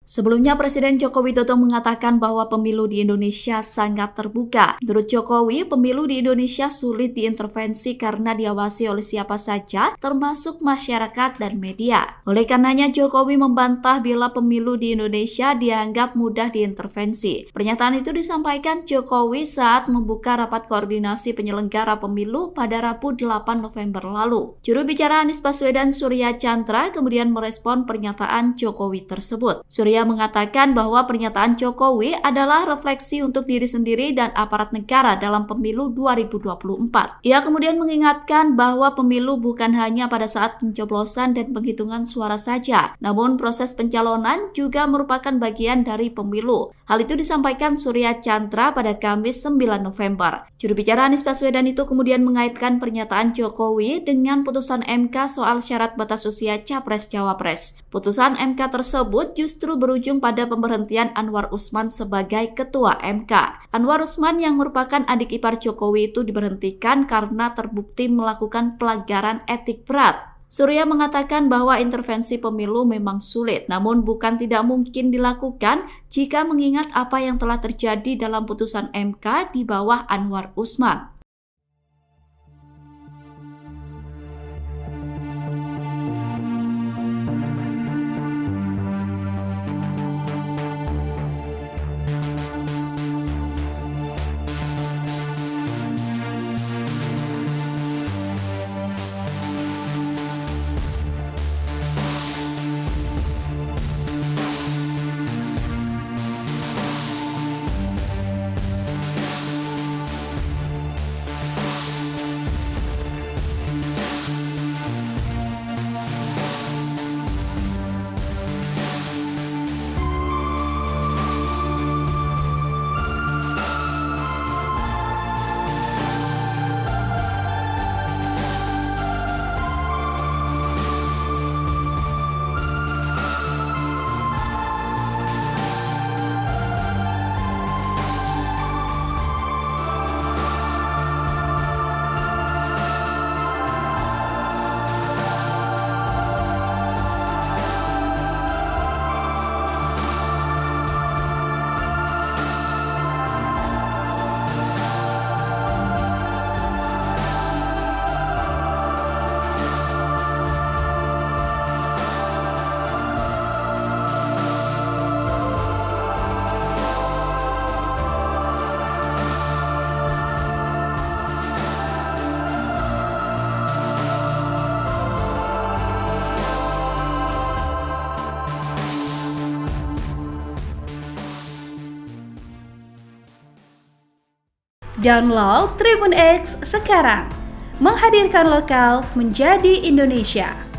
Sebelumnya, Presiden Joko Widodo mengatakan bahwa pemilu di Indonesia sangat terbuka. Menurut Jokowi, pemilu di Indonesia sulit diintervensi karena diawasi oleh siapa saja, termasuk masyarakat dan media. Oleh karenanya, Jokowi membantah bila pemilu di Indonesia dianggap mudah diintervensi. Pernyataan itu disampaikan Jokowi saat membuka rapat koordinasi penyelenggara pemilu pada Rabu 8 November lalu. Juru bicara Anies Baswedan, Surya Chandra, kemudian merespon pernyataan Jokowi tersebut. Surya mengatakan bahwa pernyataan Jokowi adalah refleksi untuk diri sendiri dan aparat negara dalam pemilu 2024. Ia kemudian mengingatkan bahwa pemilu bukan hanya pada saat pencoblosan dan penghitungan suara saja, namun proses pencalonan juga merupakan bagian dari pemilu. Hal itu disampaikan Surya Chandra pada Kamis 9 November. Juru bicara Anies Baswedan itu kemudian mengaitkan pernyataan Jokowi dengan putusan MK soal syarat batas usia Capres-Cawapres. Putusan MK tersebut justru berujung pada pemberhentian Anwar Usman sebagai Ketua MK. Anwar Usman yang merupakan adik ipar Jokowi itu diberhentikan karena terbukti melakukan pelanggaran etik berat. Surya mengatakan bahwa intervensi pemilu memang sulit, namun bukan tidak mungkin dilakukan jika mengingat apa yang telah terjadi dalam putusan MK di bawah Anwar Usman. Download Tribun X sekarang, menghadirkan lokal menjadi Indonesia.